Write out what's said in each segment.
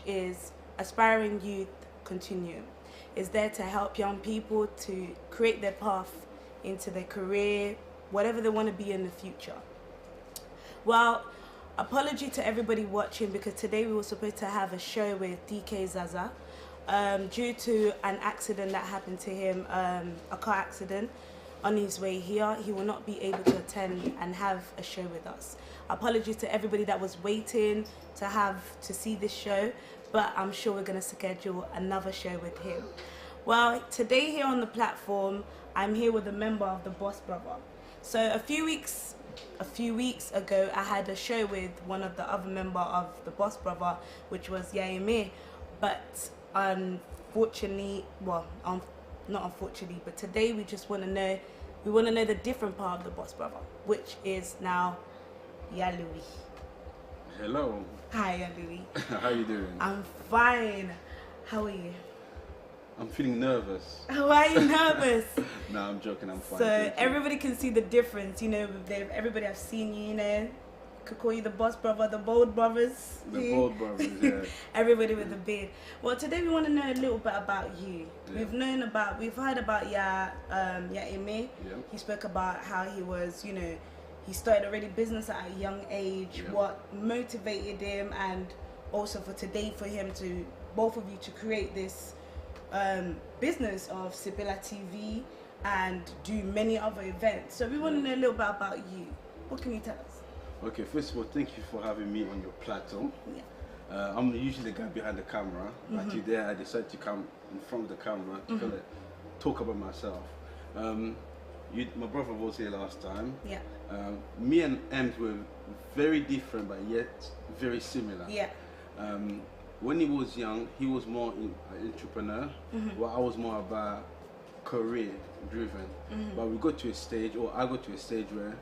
is Aspiring Youth Continuum. It's there to help young people to create their path into their career, whatever they want to be in the future. Well, apology to everybody watching, because today we were supposed to have a show with DK Zaza. Due to an accident that happened to him, a car accident, on his way here, he will not be able to attend and have a show with us. Apologies to everybody that was waiting to see this show, but I'm sure we're going to schedule another show with him. Well, today here on the platform, I'm here with a member of the Boss Brother. So a few weeks ago, I had a show with one of the other member of the Boss Brother, which was Yaime. But unfortunately, well, not unfortunately, but today we just want to know, the different part of the Boss Brother, which is now Yalouis. Hello. Hi, Yalouis. How you doing? I'm fine. How are you? I'm feeling nervous. Why are you nervous? No, I'm joking. I'm fine. So everybody can see the difference, everybody have seen you, could call you the Boss Brother, the Bold Brothers. The Bold Brothers, yeah. Everybody with the beard. Well, today we want to know a little bit about you. Yeah. We've heard about Yaime. Yeah. He spoke about how he was, he started already business at a young age, Yeah. what motivated him, and also for today for him to, both of you, to create this business of Sibilla TV and do many other events. So we want to know a little bit about you. What can you tell us? Okay, first of all, thank you for having me on your plateau. Yeah. I'm usually the guy behind the camera, but today I decided to come in front of the camera to kind of talk about myself. My brother was here last time. Yeah. Me and Ems were very different, but yet very similar. Yeah. When he was young, he was more an entrepreneur, while I was more about career driven. But we got to a stage, or I got to a stage where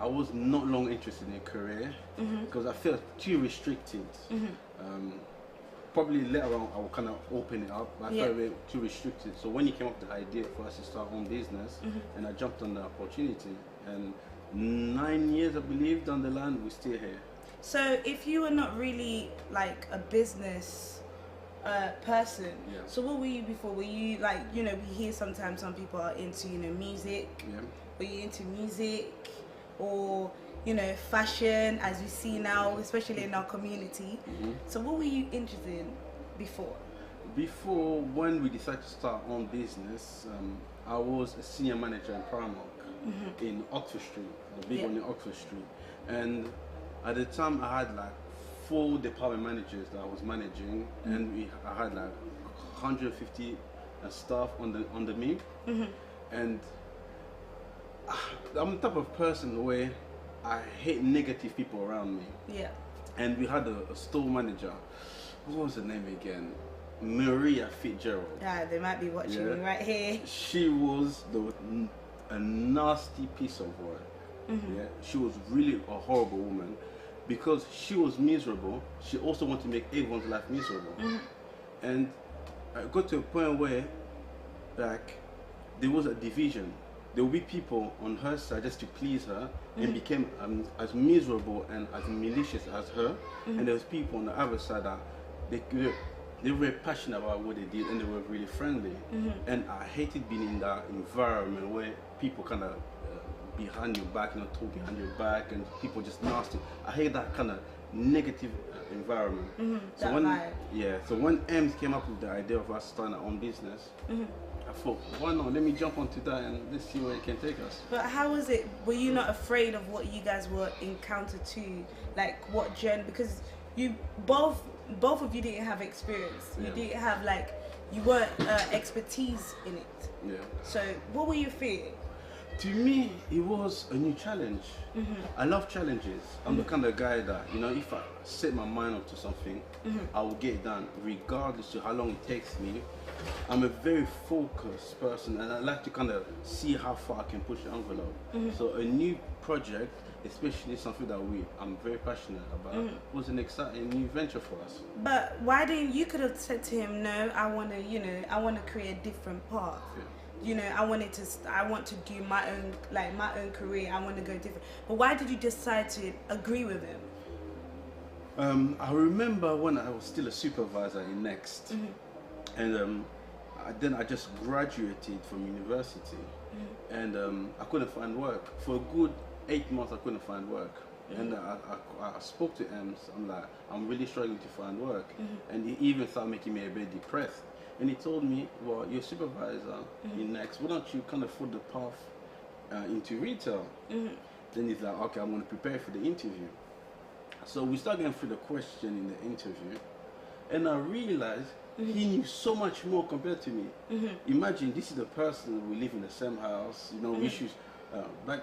I was not long interested in a career because I felt too restricted. Probably later on I will kind of open it up, but I felt a bit too restricted. So when he came up with the idea for us to start our own business, and I jumped on the opportunity, and 9 years I believe down the line, we're still here. So if you were not really like a business person, so what were you before? Were you like, we hear sometimes some people are into, music. Yeah. Were you into music or, fashion, as we see now, especially in our community? So what were you interested in before? Before, when we decided to start our own business, I was a senior manager in Primark in Oxford Street, the big one in Oxford Street. And at the time, I had like 4 department managers that I was managing, and I had like 150 staff under me. And I'm the type of person where I hate negative people around me. Yeah. And we had a store manager. What was her name again? Maria Fitzgerald. Yeah, they might be watching me right here. She was a nasty piece of work. Yeah, she was really a horrible woman because she was miserable. She also wanted to make everyone's life miserable. And I got to a point where, like, there was a division. There would be people on her side just to please her and became as miserable and as malicious as her. And there was people on the other side that they were passionate about what they did and they were really friendly. And I hated being in that environment where people kind of behind your back, talk behind your back, and people just nasty. I hate that kind of negative environment. So when Ems came up with the idea of us starting our own business, I thought, why not? Let me jump onto that and let's see where it can take us. But how was it? Were you not afraid of what you guys were encountered to? Like what journey? Because you both of you didn't have experience. You didn't have you weren't expertise in it. Yeah. So what were you fearing? To me, it was a new challenge. I love challenges. I'm the kind of guy that, if I set my mind up to something, I will get it done, regardless of how long it takes me. I'm a very focused person, and I like to kind of see how far I can push the envelope. So a new project, especially something that I'm very passionate about, was an exciting new venture for us. But why didn't you could have said to him, no, I want to create a different path. I want to do my own career. I want to go different. But why did you decide to agree with him? I remember when I was still a supervisor in Next, and then I just graduated from university, and I couldn't find work for a good 8 months. I couldn't find work, and I spoke to Ems. I'm like, I'm really struggling to find work, and he even started making me a bit depressed. And he told me, well, you're a supervisor in Next. Why don't you kind of follow the path into retail? Then he's like, okay, I'm going to prepare for the interview. So we started going through the question in the interview, and I realized he knew so much more compared to me. Imagine, this is the person, we live in the same house, you know, we should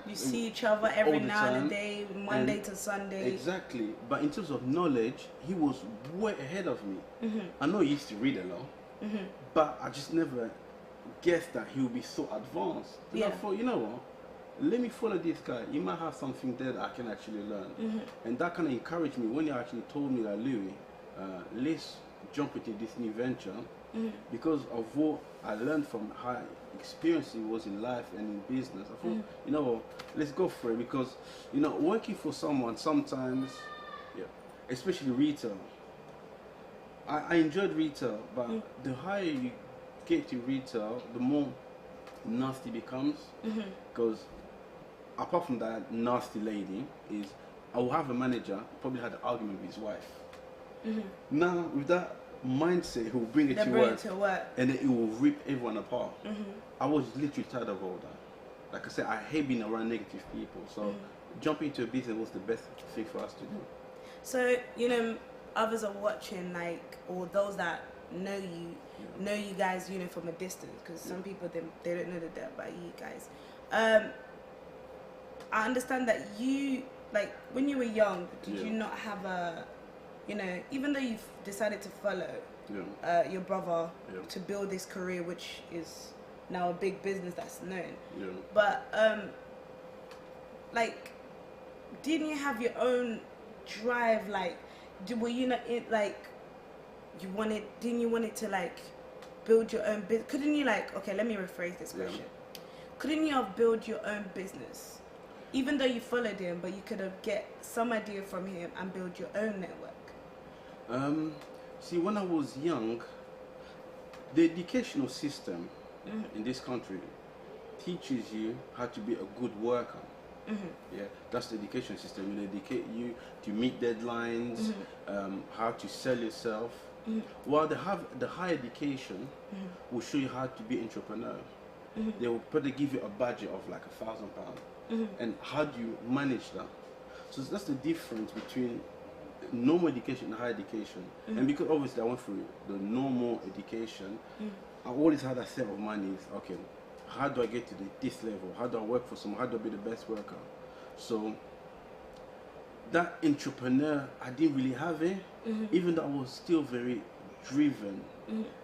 you see each other every now and then, Monday to Sunday. Exactly. But in terms of knowledge, he was way ahead of me. I know he used to read a lot, but I just never guessed that he would be so advanced. And I thought, you know what? Let me follow this guy. He might have something there that I can actually learn. And that kind of encouraged me when he actually told me that, Louis, let's jump into this new venture, because of what I learned from how experienced he was in life and in business. I thought, you know, let's go for it, because, you know, working for someone sometimes, especially retail, I enjoyed retail, but the higher you get to retail, the more nasty becomes, because apart from that nasty lady, is I will have a manager probably had an argument with his wife. Now with that mindset, he will bring it to work, and then it will rip everyone apart. I was literally tired of all that. Like I said, I hate being around negative people. So jumping into a business was the best thing for us to do. So, you know, others are watching, like, or those that know you guys, you know, from a distance, because some people, they don't know that about you guys. I understand that you, like, when you were young, did you not have a, you know, even though you've decided to follow your brother to build this career, which is now a big business that's known, but like, didn't you have your own drive? Like, were you not like, didn't you want it to, like, build your own business? Couldn't you, like, okay, let me rephrase this question. Couldn't you have built your own business? Even though you followed him, but you could have get some idea from him and build your own network. See, when I was young, the educational system in this country teaches you how to be a good worker. Yeah, that's the education system. It educate you to meet deadlines, how to sell yourself. While the higher education will show you how to be an entrepreneur. They will probably give you a budget of like £1,000, and how do you manage that? So that's the difference between normal education and higher education. And because obviously I went through the normal education, I always had a set of money. Okay, how do I get to this level? How do I work for someone? How do I be the best worker? So that entrepreneur, I didn't really have it, even though I was still very driven.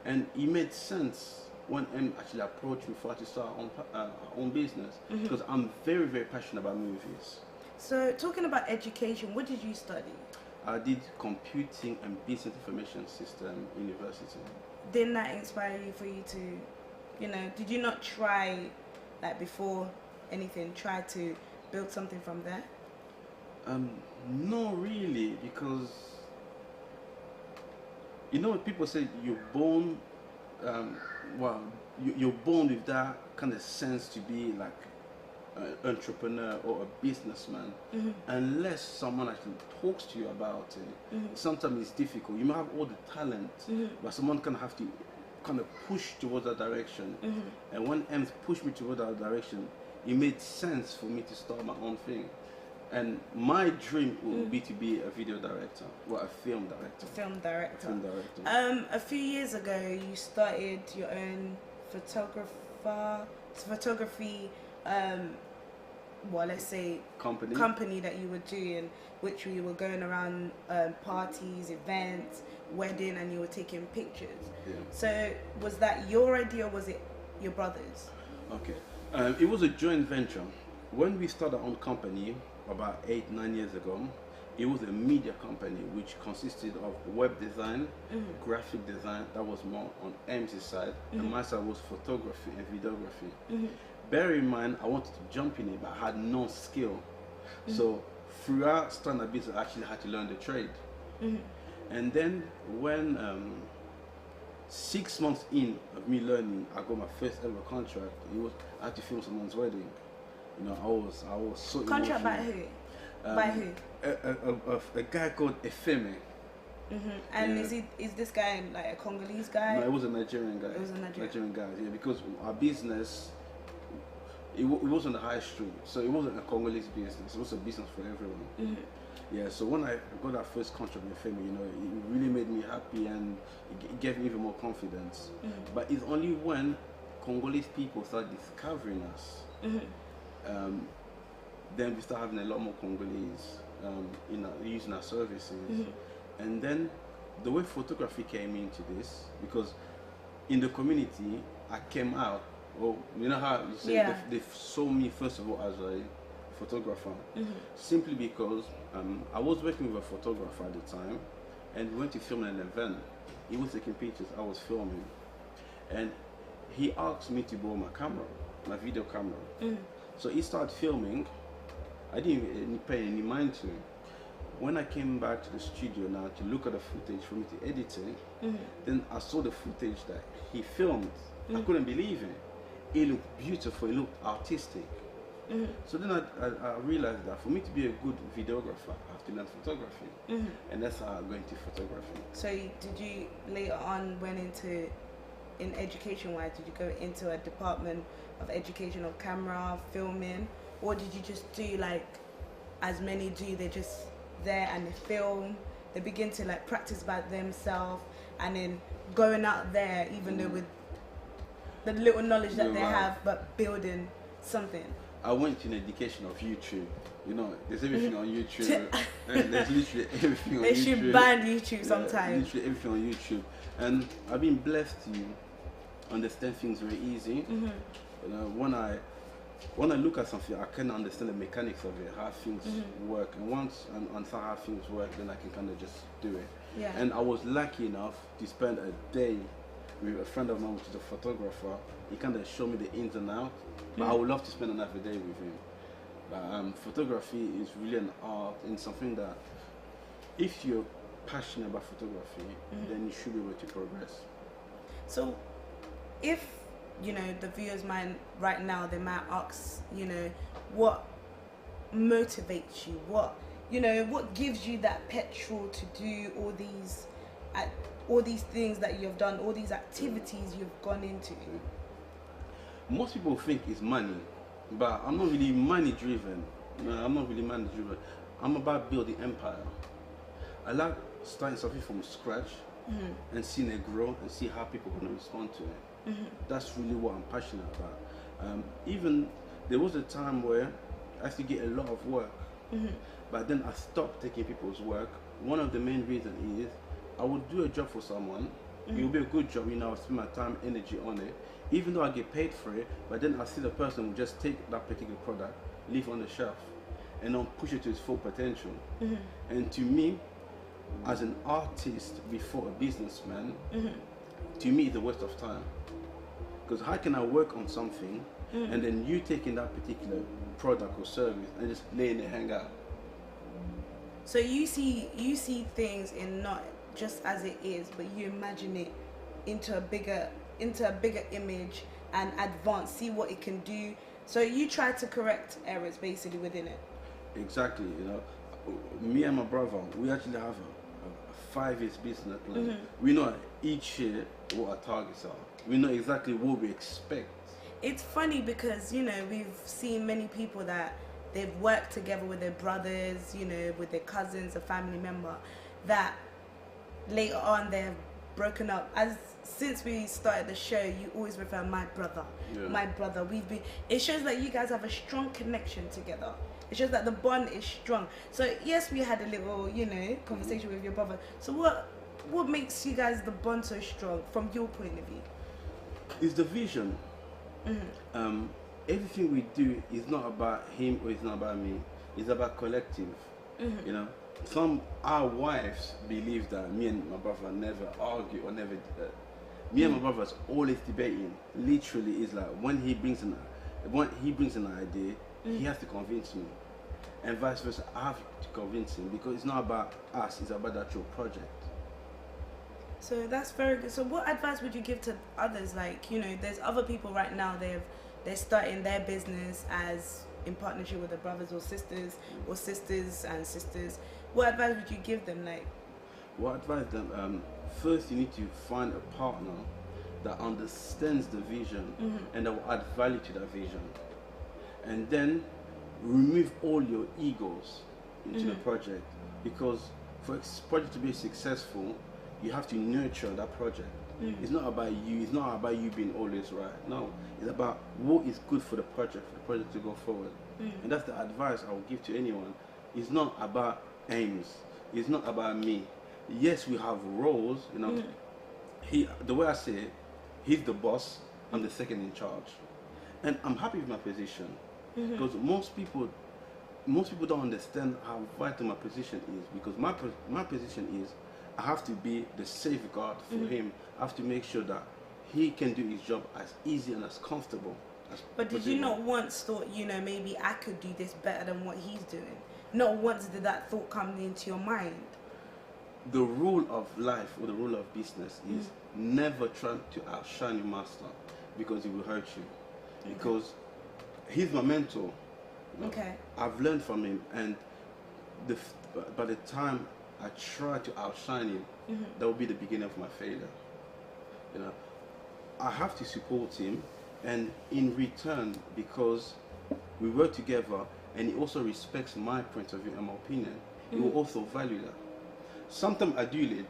And it made sense when Em actually approached me for to start our own business, because I'm very, very passionate about movies. So talking about education, what did you study? I did computing and business information system university. Didn't that inspire you for you to, you know, did you not try, like, before anything, try to build something from there? No, really, because, you know, people say you're born, you're born with that kind of sense to be like an entrepreneur or a businessman, unless someone actually talks to you about it. Sometimes it's difficult. You might have all the talent, but someone can have to kind of push towards that direction. And when Ems pushed me towards that direction, it made sense for me to start my own thing. And my dream would be to be a video director, or a film director. Film director. A few years ago, you started your own photography, let's say company that you were doing, which we were going around parties, events, wedding, and you were taking pictures. So was that your idea, or was it your brother's? Okay, it was a joint venture. When we started our own company about 8-9 years ago, it was a media company which consisted of web design, graphic design. That was more on Ems' side, and my side was photography and videography. Bear in mind, I wanted to jump in it, but I had no skill. So throughout starting a business, I actually had to learn the trade. And then when 6 months in of me learning, I got my first ever contract. I had to film someone's wedding. You know, I was so Contract by emotional. who? By who? A guy called Efeme. And Yeah. is this guy like a Congolese guy? No, it was a Nigerian guy. It was a Nigerian guy. Yeah, because our business, it was on the high street, so it wasn't a Congolese business. It was a business for everyone. Yeah. So when I got that first contract with Femi, you know, it really made me happy and it gave me even more confidence. But it's only when Congolese people start discovering us, then we start having a lot more Congolese using our services. And then the way photography came into this, because in the community I came out, or you know how you say they saw me first of all as a photographer, simply because I was working with a photographer at the time, and we went to film an event. He was taking pictures, I was filming, and he asked me to borrow my camera, my video camera. So he started filming. I didn't even pay any mind to him. When I came back to the studio now to look at the footage for me to edit it, then I saw the footage that he filmed. I couldn't believe it. It looked beautiful, it looked artistic. So then I realized that for me to be a good videographer, I have to learn photography. And that's how I got into photography. So did you later on went into, in education-wise, did you go into a department of education of camera, filming, or did you just do like, as many do, they just there and they film, they begin to like practice by themselves, and then going out there, even though with the little knowledge that they have, but building something? I went to an education of YouTube. You know, there's everything on YouTube. And there's literally everything on YouTube. They should ban YouTube sometimes. Literally everything on YouTube. And I've been blessed to understand things very easy. You know, when I look at something, I can understand the mechanics of it, how things work. And once I understand how things work, then I can kind of just do it. Yeah. And I was lucky enough to spend a day with a friend of mine, which is a photographer. He kind of showed me the ins and outs. But I would love to spend another day with him. But photography is really an art and something that, if you're passionate about photography, then you should be able to progress. So, if you know the viewers might right now, they might ask, you know, what motivates you? What, you know, what gives you that petrol to do all these things that you've done, all these activities you've gone into? Most people think it's money, but I'm not really money driven. No, I'm not really money driven. I'm about building empire. I like starting something from scratch and seeing it grow and see how people are going to respond to it. That's really what I'm passionate about. Even there was a time where I used to get a lot of work, but then I stopped taking people's work. One of the main reasons is I would do a job for someone. It will be a good job, you know, I spend my time, energy on it, even though I get paid for it, but then I see the person will just take that particular product, leave it on the shelf, and don't push it to its full potential. And to me, as an artist before a businessman, to me it's a waste of time. Because how can I work on something and then you taking that particular product or service and just letting it hang out? So you see things in not just as it is, but you imagine it into a bigger image and advance, see what it can do. So you try to correct errors basically within it. Exactly, you know. Me and my brother, we actually have a 5-year business plan. We know each year what our targets are. We know exactly what we expect. It's funny because, you know, we've seen many people that they've worked together with their brothers, you know, with their cousins, a family member, that later on they've broken up. Since we started the show, you always refer my brother, my brother. It shows that you guys have a strong connection together. It shows that the bond is strong. So yes, we had a little, you know, conversation with your brother. So what makes you guys the bond so strong from your point of view? It's the vision. Everything we do is not about him or it's not about me. It's about collective. You know, our wives believe that me and my brother never argue or never. Me and my brother's always debating. Literally, it's like when he brings an idea, he has to convince me. and vice versa. I have to convince him because it's not about us; it's about the actual project. So that's very good. So what advice would you give to others? Like, you know, there's other people right now, they're starting their business as in partnership with their brothers or sisters and sisters. What advice would you give them? Like, What advice them? First, you need to find a partner that understands the vision and that will add value to that vision. And then remove all your egos into the project, because for a project to be successful, you have to nurture that project. It's not about you. It's not about you being always right. No, it's about what is good for the project to go forward. And that's the advice I would give to anyone. It's not about aims. It's not about me. Yes, we have roles. You know, the way I say it, he's the boss. I'm the second in charge, and I'm happy with my position because most people don't understand how vital my position is. Because my position is, I have to be the safeguard for him. I have to make sure that he can do his job as easy and as comfortable as but did you not once thought, you know, maybe I could do this better than what he's doing? Not once did that thought come into your mind? The rule of life or the rule of business is never try to outshine your master, because it will hurt you. Because he's my mentor. You know, I've learned from him, and by the time I try to outshine him, that will be the beginning of my failure. You know, I have to support him, and in return, because we work together, and he also respects my point of view and my opinion, he will also value that. Sometimes I do lead,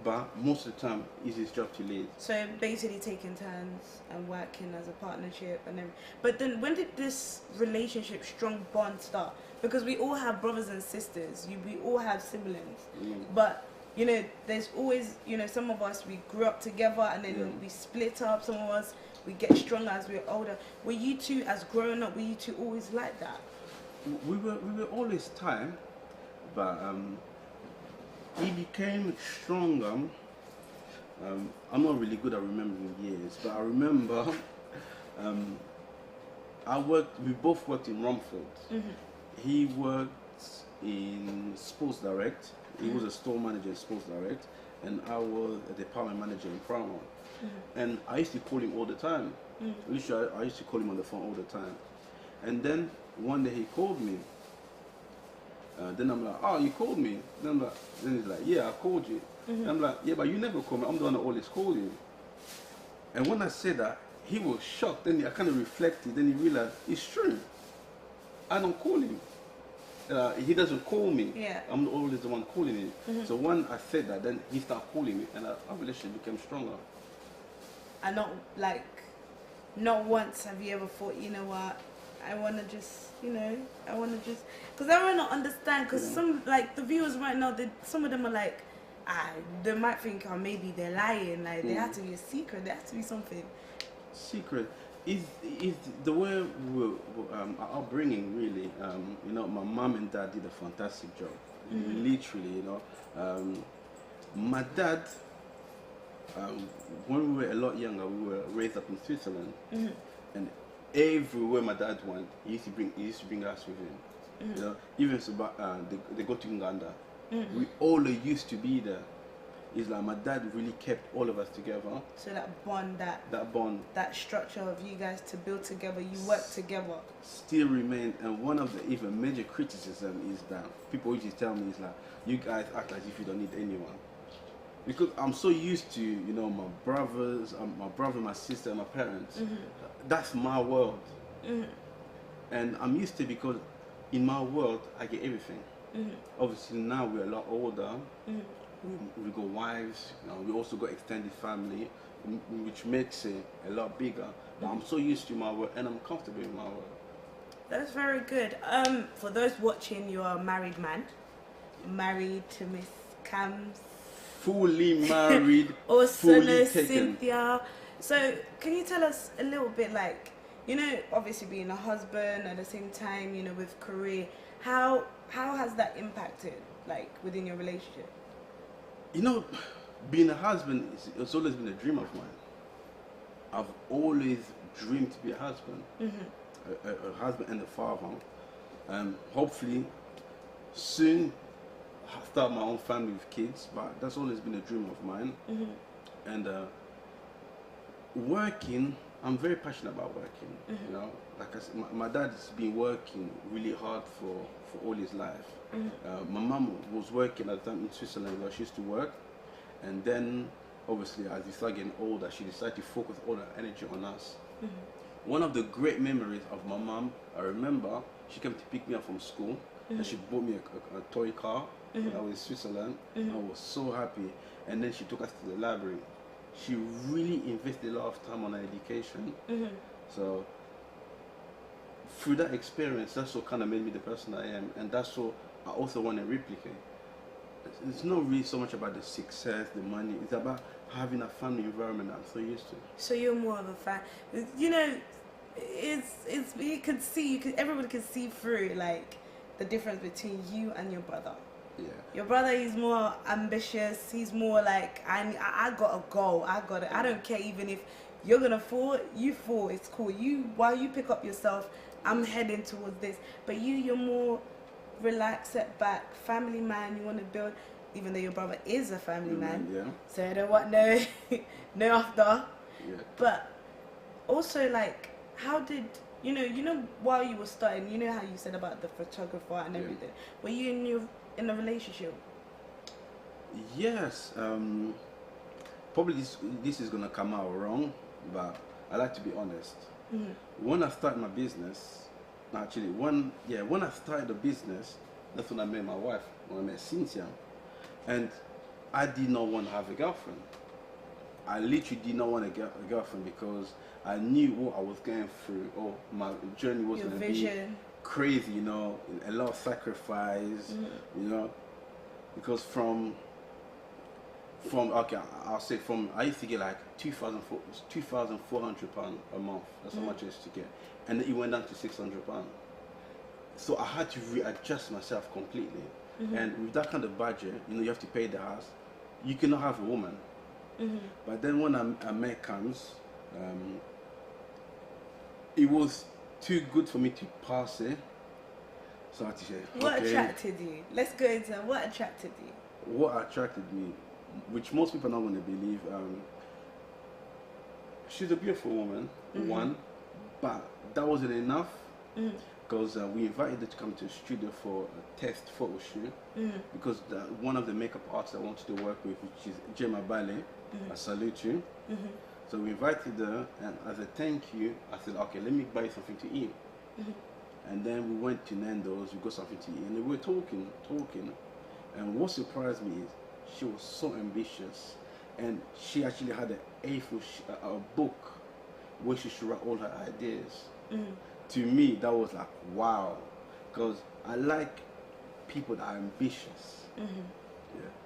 but most of the time it's his job to lead. So basically taking turns and working as a partnership and everything. But then when did this relationship, strong bond start? Because we all have brothers and sisters, we all have siblings. But, you know, there's always, you know, some of us, we grew up together and then we split up. Some of us, we get stronger as we're older. Were you two, as growing up, were you two always like that? We were always tired, but he became stronger. I'm not really good at remembering years, but I remember we both worked in Romford. He worked in Sports Direct. He was a store manager in Sports Direct, and I was a department manager in Primark. And I used to call him all the time. Literally, I used to call him on the phone all the time. And then one day he called me. Then I'm like, oh, you called me? Then he's like, yeah, I called you. And I'm like, yeah, but you never call me. I'm the one that always call you. And when I said that, he was shocked. Then I kind of reflected. Then he realized, it's true. I don't call him. He doesn't call me. I'm always the one calling him. So when I said that, then he started calling me, and our relationship became stronger. And not once have you ever thought, you know what, I want to just, because I want to understand, because some, like, the viewers right now, some of them are like, they might think, oh, maybe they're lying, like, there has to be a secret, there has to be something. Secret is the way our upbringing, really. You know, my mom and dad did a fantastic job, literally, you know. My dad, when we were a lot younger, we were raised up in Switzerland, and everywhere my dad went, he used to bring us with him. You know, even so, they go to Uganda. We all used to be there. It's like my dad really kept all of us together. So that bond, that structure of you guys to build together, you work together, still remain. And one of the even major criticism is that people usually tell me is like, you guys act as if you don't need anyone. Because I'm so used to, you know, my brothers, my sister, and my parents. That's my world. And I'm used to it because in my world, I get everything. Obviously now we're a lot older. We got wives, you know, we also got extended family, which makes it a lot bigger. But I'm so used to my world, and I'm comfortable in my world. That's very good. For those watching, you are a married man. Married to Miss Cams. Fully married, also fully taken. Cynthia. So can you tell us a little bit, like, you know, obviously being a husband at the same time, you know, with career, how has that impacted, like, within your relationship? You know, being a husband, it's always been a dream of mine. I've always dreamed to be a husband, a husband and a father. Hopefully, soon start my own family with kids. But that's always been a dream of mine. And working, I'm very passionate about working. You know, like I said, my dad's been working really hard for all his life. My mum was working at the time in Switzerland where she used to work, and then obviously as we started getting older, she decided to focus all her energy on us. One of the great memories of my mum, I remember, she came to pick me up from school, and she bought me a toy car when I was in Switzerland. I was so happy, and then she took us to the library. She really invested a lot of time on her education. So through that experience, that's what kind of made me the person I am, and that's what I also want to replicate. It's not really so much about the success, the money. It's about having a family environment that I'm so used to. So you're more of a fan. You know, it's you could see, everybody could see through like the difference between you and your brother. Yeah. Your brother, he's more ambitious. He's more like, I got a goal. I got it. I don't care even if you're gonna fall. You fall. It's cool. While you pick up yourself, I'm heading towards this. But you're more relaxed, set back, family man. You want to build, even though your brother is a family man. Yeah. So I don't want no after. Yeah. But also, like, how did you know while you were starting, you know how you said about the photographer and everything. Were you in a relationship? Yes. Probably this is gonna come out wrong, but I like to be honest. When I started my business, actually, when I started the business, that's when I met my wife. When I met Cynthia, and I did not want to have a girlfriend. I literally did not want to get a girlfriend because I knew what I was going through. Oh, my journey was going to be crazy, you know, a lot of sacrifice, you know, because from okay, I'll say from I used to get like £2,400 a month. That's how much I used to get, and it went down to £600. So I had to readjust myself completely, and with that kind of budget, you know, you have to pay the house. You cannot have a woman. But then when I met Cams, it was too good for me to pass it. So I had to say, what attracted you? Let's go into what attracted you. What attracted me, which most people are not going to believe, she's a beautiful woman, one, but that wasn't enough, because we invited her to come to the studio for a test photo shoot, because one of the makeup artists I wanted to work with, which is Gemma Bale, I salute you. So we invited her, and as a thank you, I said, okay, let me buy you something to eat. And then we went to Nando's, we got something to eat, and we were talking. And what surprised me is she was so ambitious, and she actually had a book where she should write all her ideas. To me, that was like, wow, because I like people that are ambitious. Yeah.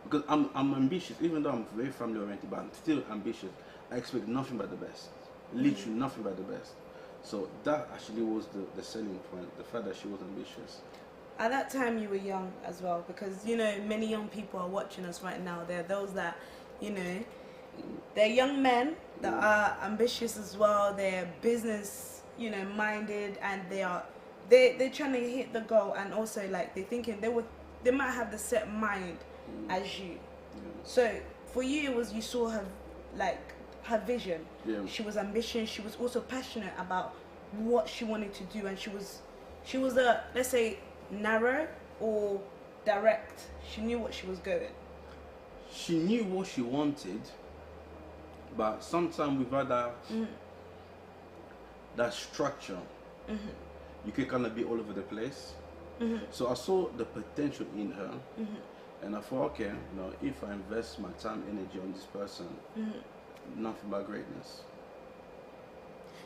Because I'm ambitious, even though I'm very family oriented, but I'm still ambitious. I expect nothing but the best, literally nothing but the best. So that actually was the selling point, the fact that she was ambitious. At that time you were young as well, because you know many young people are watching us right now. There are those that, you know, they're young men that are ambitious as well. They're business, you know, minded, and they're trying to hit the goal, and also like they're thinking they might have the set mind as you. So for you, it was, you saw her, like her vision. She was ambitious. She was also passionate about what she wanted to do, and she was a, let's say, narrow or direct. She knew what she was going. She knew what she wanted, but sometimes without that structure, you can kind of be all over the place. So I saw the potential in her, and I thought, okay, you know, if I invest my time, energy on this person, nothing but greatness.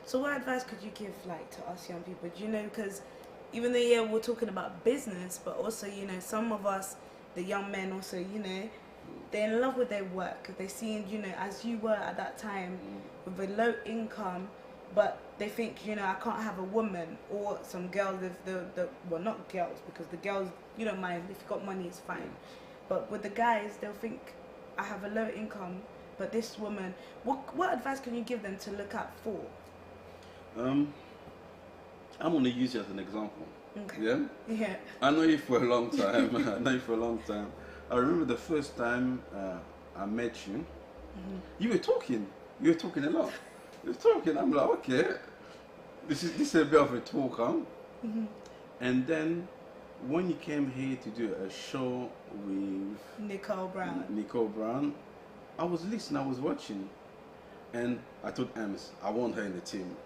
So what advice could you give, like, to us young people? Do you know, because even though we're talking about business, but also, you know, some of us, the young men also, you know, they're in love with their work. They're seeing, you know, as you were at that time, with a low income, but they think, you know, I can't have a woman, or some girls, well, not girls, because the girls, you don't mind, if you got money, it's fine. But with the guys, they'll think, I have a low income, but this woman, what advice can you give them to look out for? I'm going to use you as an example. Okay. Yeah? Yeah. I know you for a long time. I know you for a long time. I remember the first time I met you, you were talking. You were talking a lot. You were talking. I'm like, okay, this is a bit of a talk, huh? And then when you came here to do a show with Nicole Brown, I was listening, I was watching, and I told Ems, I want her in the team.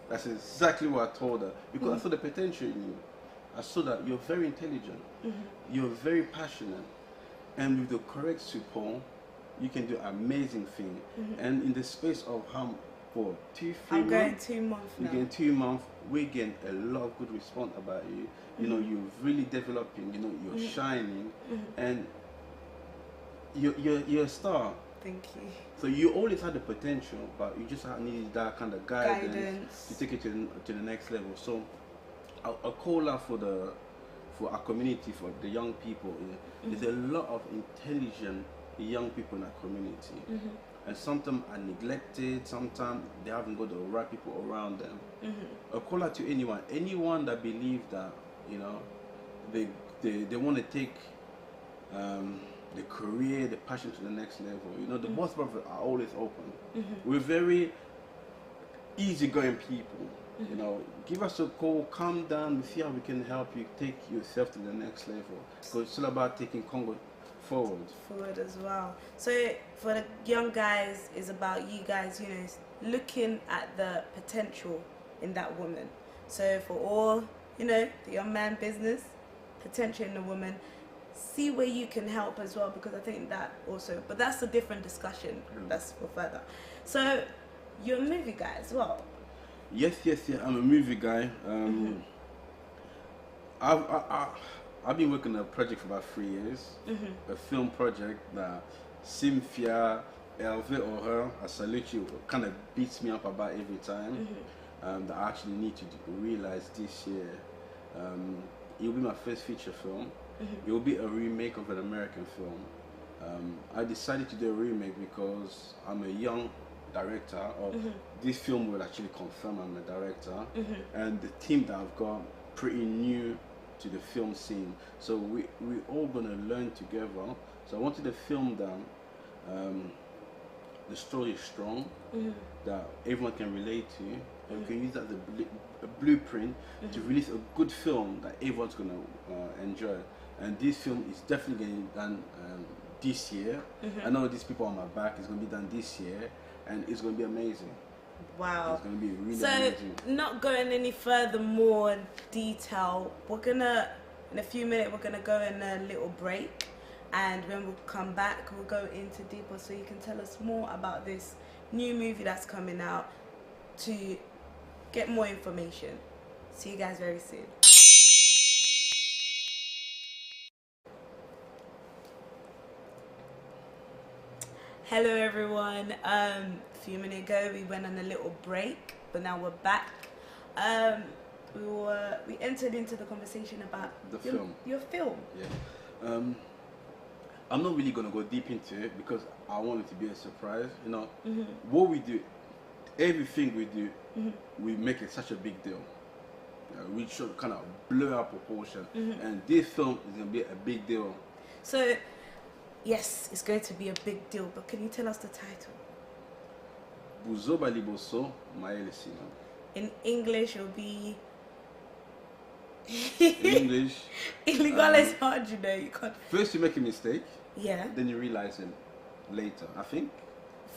That's exactly what I told her, because I saw the potential in you. I saw that you're very intelligent, you're very passionate, and with the correct support, you can do amazing things. And in the space of for 2-3 I'm going months, 2 months now. you're getting 2 months, we're getting a lot of good response about you. You know, you're really developing, you know, you're shining, and you're a star. Thank you. So you always had the potential, but you just needed that kind of guidance to take it to the next level. So I'll call out for our community, for the young people. There's a lot of intelligent young people in our community, and sometimes are neglected. Sometimes they haven't got the right people around them. I'll call out to anyone that believes that, you know, they want to take the career, the passion to the next level. You know, the boss brothers are always open. We're very easygoing people. You know, give us a call, come down, we see how we can help you take yourself to the next level. Because it's all about taking Congo forward. Forward as well. So for the young guys, it's about you guys, you know, looking at the potential in that woman. So for all, you know, the young man business, potential in the woman, see where you can help as well, because I think that also, but that's a different discussion. That's for further. So you're a movie guy as well. Yes, I'm a movie guy. I've been working on a project for about 3 years, a film project that Cynthia, Hervé or her, I salute you, kind of beats me up about every time, that I actually need to realize this year. It will be my first feature film. It will be a remake of an American film. I decided to do a remake because I'm a young director, or this film will actually confirm I'm a director, and the team that I've got pretty new to the film scene, so we're all gonna learn together. So I wanted a film that the story is strong, that everyone can relate to, and we can use that as a blueprint to release a good film that everyone's gonna enjoy. And this film is definitely getting done this year. I know these people on my back, it's gonna be done this year, and it's going to be amazing. Wow. It's going to be really So, amazing. not going any further more detail, we're going to, in a few minutes, we're going to go in a little break. And when we come back, we'll go into deeper so you can tell us more about this new movie that's coming out to get more information. See you guys very soon. Hello everyone. A few minutes ago we went on a little break, but now we're back. We entered into the conversation about your film. Yeah. I'm not really gonna go deep into it because I want it to be a surprise. You know, what we do, everything we do, we make it such a big deal. We should kind of blow our proportion, and this film is gonna be a big deal. So. Yes, it's going to be a big deal, but can you tell us the title? Buzoba Liboso Maelesina. In English, it'll be... In English... Illegal is hard, you know. You can't... First you make a mistake. Yeah. Then you realize it later, I think.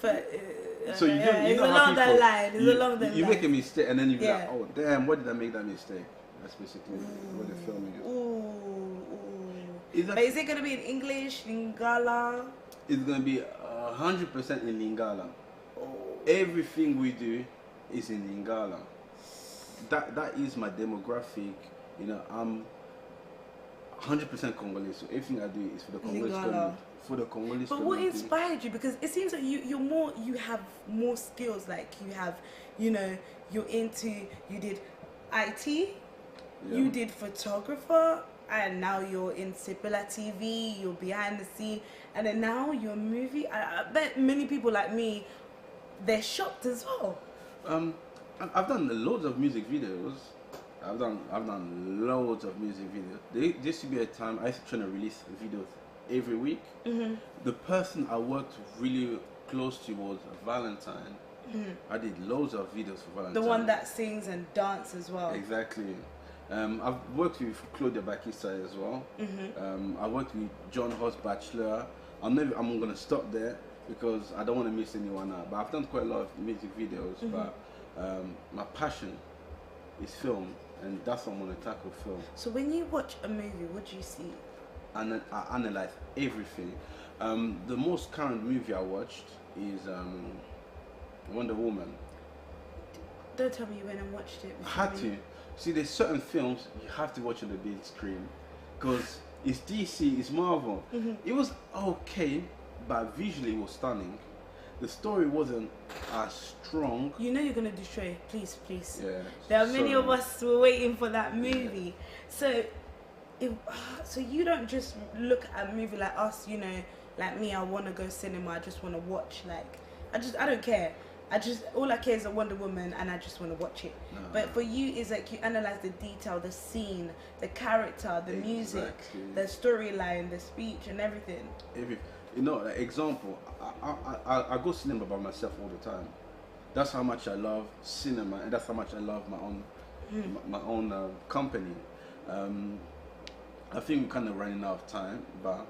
So you know along that line. It's along that line. You make a mistake and then you be like, oh damn, why did I make that mistake? That's basically what the filming is. But is it going to be in English, Lingala? It's going to be 100% in Lingala. Everything we do is in Lingala. That is my demographic. You know, I'm 100% Congolese, so everything I do is for the Congolese community. For the Congolese But community. What inspired you? Because it seems like you have more skills. Like you have, you know, you did IT, you did photographer. And now you're in Sipila TV, you're behind the scene, and then now you're a movie. I bet many people like me, they're shocked as well. I've done loads of music videos, I've done loads of music videos. There used to be a time I used to try to release videos every week. The person I worked really close to was Valentine. I did loads of videos for Valentine. The one that sings and dances as well. Exactly. I've worked with Claudia Bakisa as well. I worked with John Hoss Bachelor. I'm gonna stop there because I don't want to miss anyone out. But I've done quite a lot of music videos. But my passion is film, and that's what I'm gonna tackle, film. So when you watch a movie, what do you see? And I analyze everything. The most current movie I watched is Wonder Woman. Don't tell me you went and watched it. I had to. See, there's certain films you have to watch on the big screen because it's DC, it's Marvel. It was okay, but visually it was stunning. The story wasn't as strong. You know you're gonna destroy. Please, please. Yeah. There are many of us who were waiting for that movie. So, so you don't just look at a movie like us. You know, like me. I want to go cinema. I just want to watch. Like, I don't care. All I care is a Wonder Woman, and I just want to watch it. But for you, it's like you analyze the detail, the scene, the character, the music, the storyline, the speech, and everything. Like, example, I go cinema by myself all the time. That's how much I love cinema, and that's how much I love my own company. I think we're kind of running out of time, but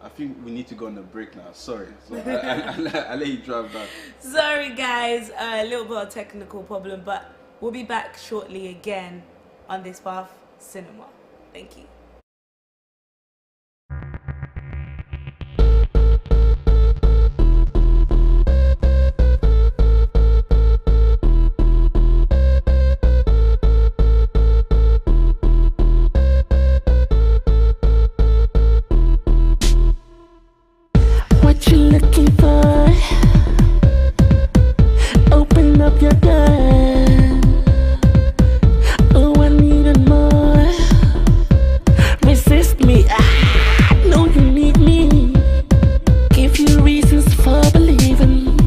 I think we need to go on a break now. Sorry. So I'll let you drive back. Sorry, guys. A little bit of technical problem, but we'll be back shortly again on This Path Cinema. Thank you. What you looking for? Open up your door. Oh, I need it more. Resist me, I know you need me. Give you reasons for believing.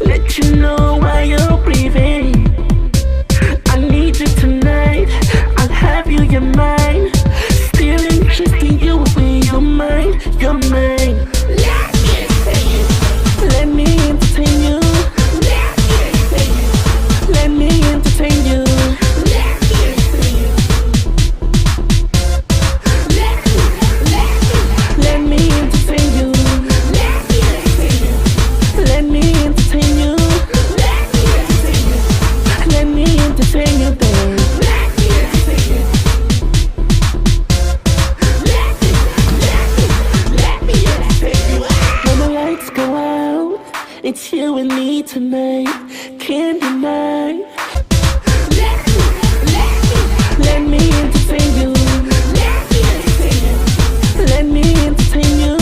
Let you know why you're breathing. I need you tonight. I'll have you, you're mine. Still interesting, you will be your mind, your mind. Let me entertain you. Let me entertain you. Let me entertain you. Let me entertain you. Let me entertain you, babe. When the lights go out, it's you and me tonight. Can't deny. Let me entertain you. Let me entertain you.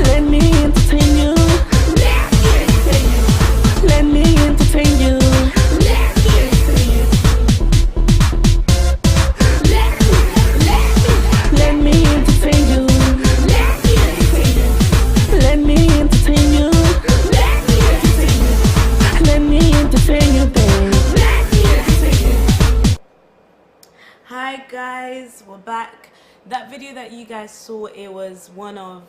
Let me entertain you. Let me entertain you. Let me entertain you. Let me entertain you. Let me entertain you, babe. Hi guys, we're back. That video that you guys saw, it was one of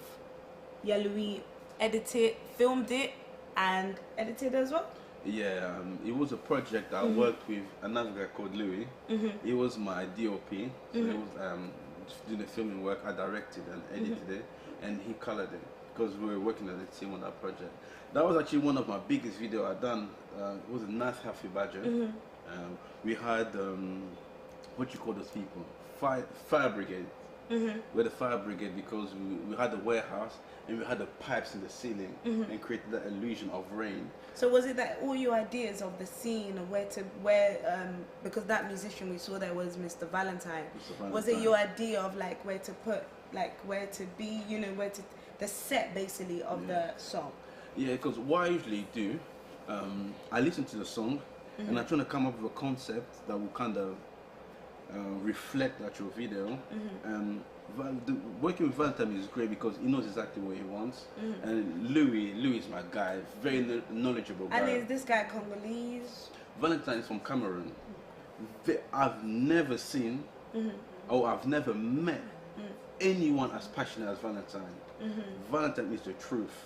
Yalui edited, filmed it, and edited as well. Yeah, it was a project I worked with another guy called Louis. He was my DOP. So it was doing the filming work. I directed and edited it, and he colored it because we were working as a team on that project. That was actually one of my biggest video I done. It was a nice happy budget. We had what you call those people, fire brigade. We're the fire brigade because we had the warehouse and we had the pipes in the ceiling and created that illusion of rain. So was it that all your ideas of the scene of where because that musician we saw there was Mr. Valentine. Was it your idea of like where to put, like where to be, you know, the set basically of the song? Yeah, because what I usually do, I listen to the song and I try to come up with a concept that will kind of reflect the actual video. Working with Valentine is great because he knows exactly what he wants. And Louis is my guy, very knowledgeable guy. And is this guy Congolese? Valentine is from Cameroon. I've never seen or I've never met anyone as passionate as Valentine. Valentine is the truth.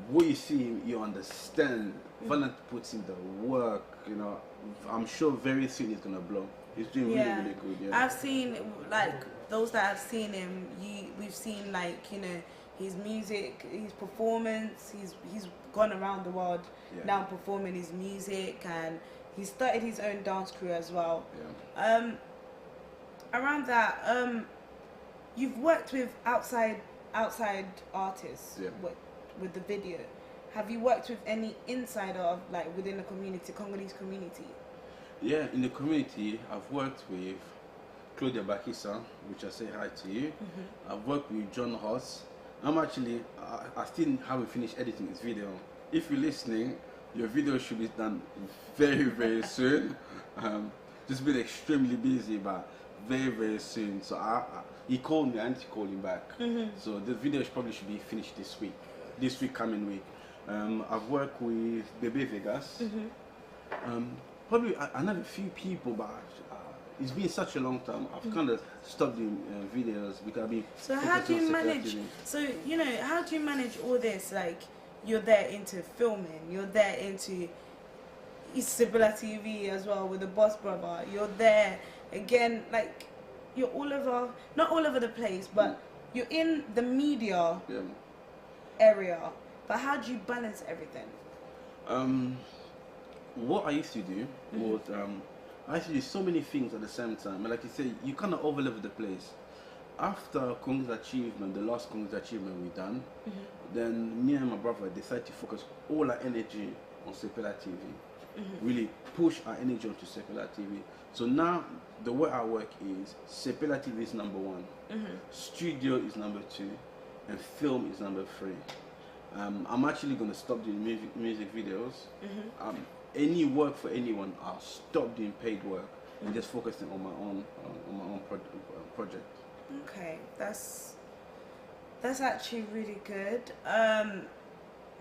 What you see him, you understand. Valentine puts in the work, you know. I'm sure very soon he's gonna blow. He's doing really good. Yeah. I've seen, like, those that have seen him, we've seen, like, you know, his music, his performance. He's gone around the world now performing his music, and he started his own dance crew as well. Yeah. Around that, you've worked with outside artists with the video. Have you worked with any insider of, like, within the community, Congolese community? Yeah, in the community, I've worked with Claudia Bakisa, which I say hi to you. I've worked with John Hoss. I still haven't finished editing this video. If you're listening, your video should be done very, very soon. Just been extremely busy, but very, very soon. So he called me, I need to call him back. So the video probably should be finished this coming week. I've worked with Bebe Vegas. Probably another few people, but it's been such a long time. I've kind of stopped doing videos because I've been. So how do you manage? So, you know, how do you manage all this? Like, you're there into filming, you're there into Isabella TV as well with the Boss Brother. You're there again, like, you're all over, not all over the place, but you're in the media area. But how do you balance everything? What I used to do was I used to do so many things at the same time. Like you say, you kind of overlap the place. After Congo's achievement, the last Congo's achievement we done, then me and my brother decided to focus all our energy on Sepela TV. Really push our energy onto Sepela TV. So now the way I work is Sepela TV is number 1, studio is number 2, and film is number 3. I'm actually going to stop doing music videos. Any work for anyone, I'll stop doing paid work and just focusing on my own project. Okay, that's actually really good.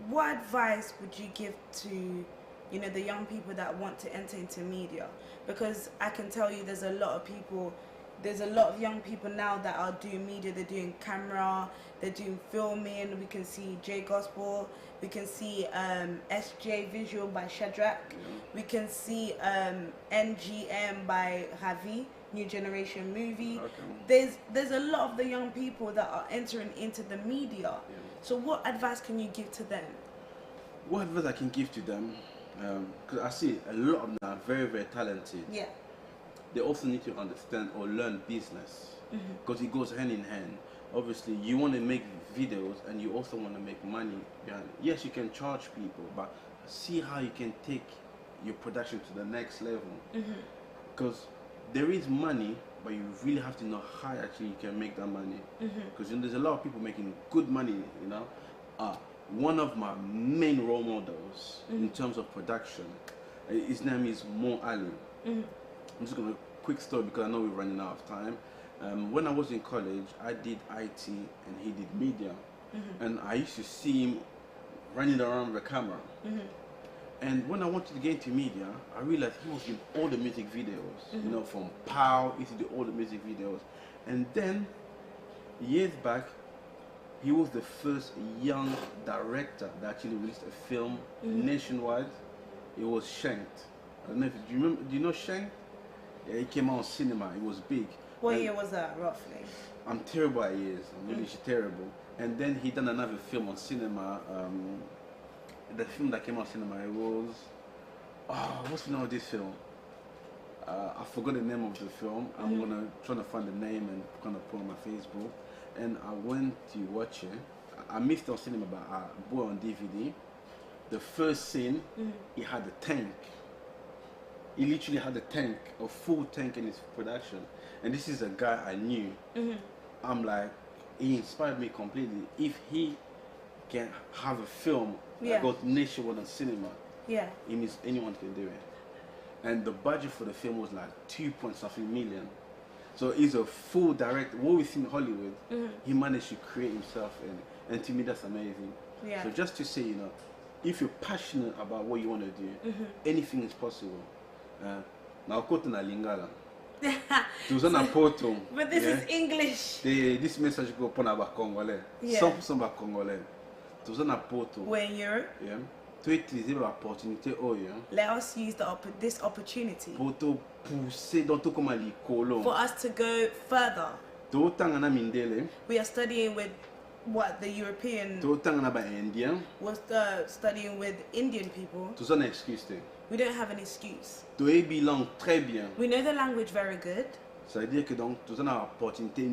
What advice would you give to, you know, the young people that want to enter into media? Because I can tell you there's a lot of young people now that are doing media. They're doing camera, they're doing filming. We can see J Gospel, we can see SJ Visual by Shadrach, we can see NGM by Ravi, New Generation Movie. There's a lot of the young people that are entering into the media. So what advice can you give to them? What advice I can give to them? Because I see a lot of them are very, very talented. Yeah. They also need to understand or learn business, because it goes hand in hand. Obviously, you want to make videos and you also want to make money behind it. Yes, you can charge people, but see how you can take your production to the next level. Because there is money, but you really have to know how actually you can make that money. Because there's a lot of people making good money, you know. One of my main role models in terms of production, his name is Mo Ali. I'm just going to quick story because I know we're running out of time. When I was in college, I did IT and he did media. And I used to see him running around with a camera. And when I wanted to get into media, I realized he was doing all the music videos. You know, from POW, he used to do all the music videos. And then, years back, he was the first young director that actually released a film nationwide. It was Shanked. I don't know if do you know Shanked? Yeah, it came out on cinema. It was big. What year was that, roughly? I'm terrible at years. I'm really terrible. And then he done another film on cinema. The film that came out on cinema, it was... what's the name of this film? I forgot the name of the film. I'm gonna try to find the name and kind of put on my Facebook. And I went to watch it. I missed it on cinema, but I bought it on DVD. The first scene, he had a tank. He literally had a full tank in his production. And this is a guy I knew. I'm like, he inspired me completely. If he can have a film that goes nationwide on cinema, it means anyone can do it. And the budget for the film was like 2 point something million. So he's a full director. What we see in Hollywood, he managed to create himself, and to me that's amazing. Yeah. So just to say, you know, if you're passionate about what you want to do, anything is possible. Now go to Lingala. But this is English. This message go upon about Congolais. 100% about Congolais. We're in Europe. Yeah. To utiliser l'opportunité, let us use this opportunity pour te pousser dans tout comme l'école. For us to go further. We are studying with what the European was studying with Indian people. We don't have an excuse. We know the language very good. Ça veut dire que donc tu as une opportunité.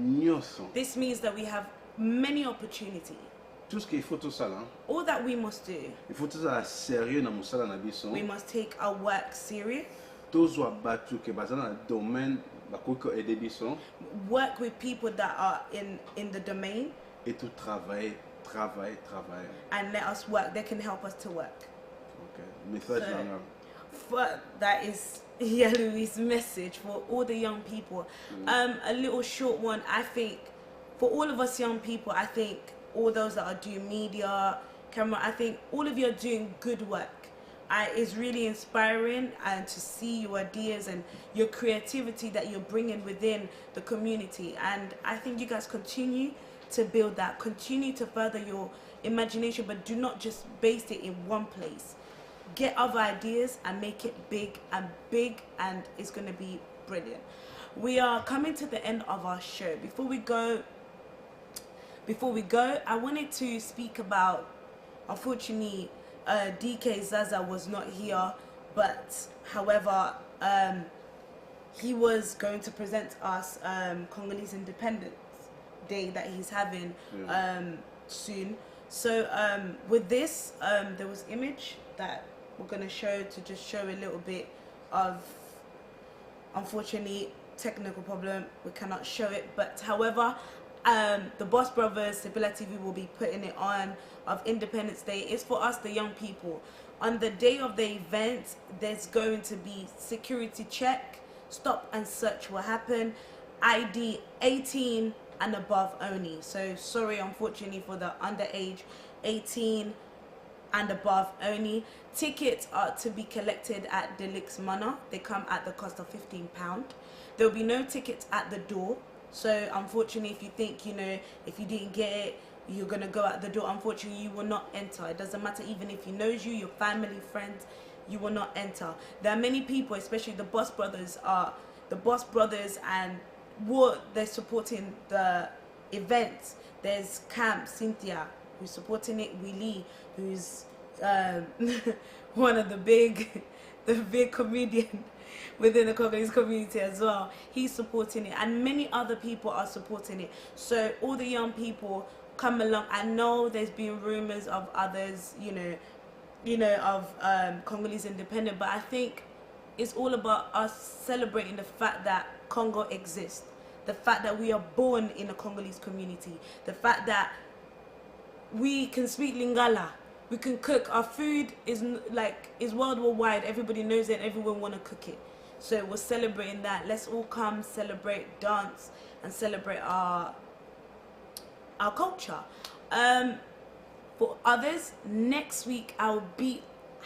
This means that we have many opportunities. Tout ce qu'il faut tout ça là. All that we must do. Il faut tout ça sérieux dans musala na biso. We must take our work serious. Tous wa batu ke bazana domaine ba ko aider biso. Work with people that are in the domain. Et tout travailler. And let us work. They can help us to work. Okay. Message that is Louis' message for all the young people. A little short one. I think for all of us young people, I think all those that are doing media, camera, I think all of you are doing good work. It's really inspiring and to see your ideas and your creativity that you're bringing within the community. And I think you guys continue to build that, continue to further your imagination, but do not just base it in one place. Get other ideas and make it big, and it's going to be brilliant. We are coming to the end of our show. Before we go, I wanted to speak about, unfortunately, DK Zaza was not here, but however, he was going to present us Congolese Independence Day that he's having soon. So with this, there was image that we're going to show to just show a little bit of, unfortunately, technical problem. We cannot show it, but however, the Boss Brothers, Sepila TV will be putting it on of Independence Day. It's for us, the young people. On the day of the event, there's going to be security check, stop and search will happen, ID 18 and above only. So sorry, unfortunately, for the underage, 18 and above only. Tickets are to be collected at Delix Manor. They come at the cost of £15. There will be no tickets at the door. So unfortunately, if you think, you know, if you didn't get it, you're going to go out the door, unfortunately, you will not enter. It doesn't matter even if he knows you, your family, friends, you will not enter. There are many people, especially the Boss Brothers, and what they're supporting the event. There's Camp Cynthia, who's supporting it, Willie, who's one of the big comedian within the Congolese community as well. He's supporting it, and many other people are supporting it. So all the young people, come along. I know there's been rumors of others, you know, of Congolese independence, but I think it's all about us celebrating the fact that Congo exists, the fact that we are born in a Congolese community, the fact that we can speak Lingala, we can cook. Our food is worldwide. Everybody knows it. Everyone want to cook it. So we're celebrating that. Let's all come celebrate, dance, and celebrate our culture. For others, next week I'll be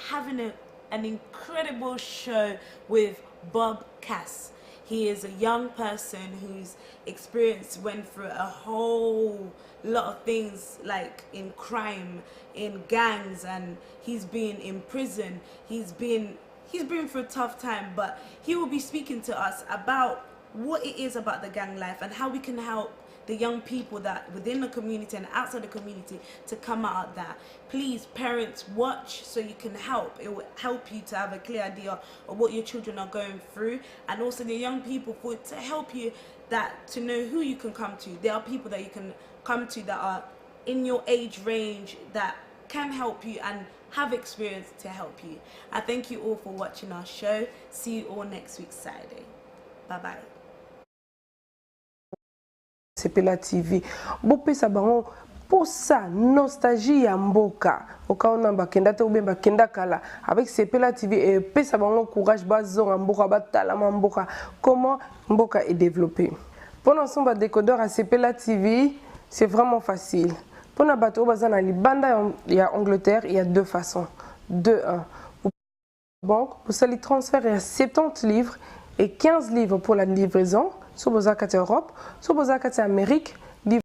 having an incredible show with Bob Cass. He is a young person whose experience went through a whole lot of things, like in crime, in gangs, and he's been in prison. He's been through a tough time, but he will be speaking to us about what it is about the gang life and how we can help the young people that within the community and outside the community to come out of that. Please, parents, watch so you can help. It will help you to have a clear idea of what your children are going through, and also the young people to help you to know who you can come to. There are people that you can come to that are in your age range that can help you and have experience to help you. I thank you all for watching our show. See you all next week Saturday. Bye bye. Sepela TV bopesa bango posa nostalgie ya mboka okaona bakenda te ubemba kenda kala avec Sepela TV et pesa bango courage bazonga mboka batala mboka comment mboka est développé. Pour l'ensemble décodeur à Sepela TV, c'est vraiment facile. Pour la bateau, il y a Angleterre, il y a deux façons. 2-1. Banque, pour ça, les transferts, il y a 70 livres et 15 livres pour la livraison. Sur Bozakati Europe, sur Bozakati Amérique,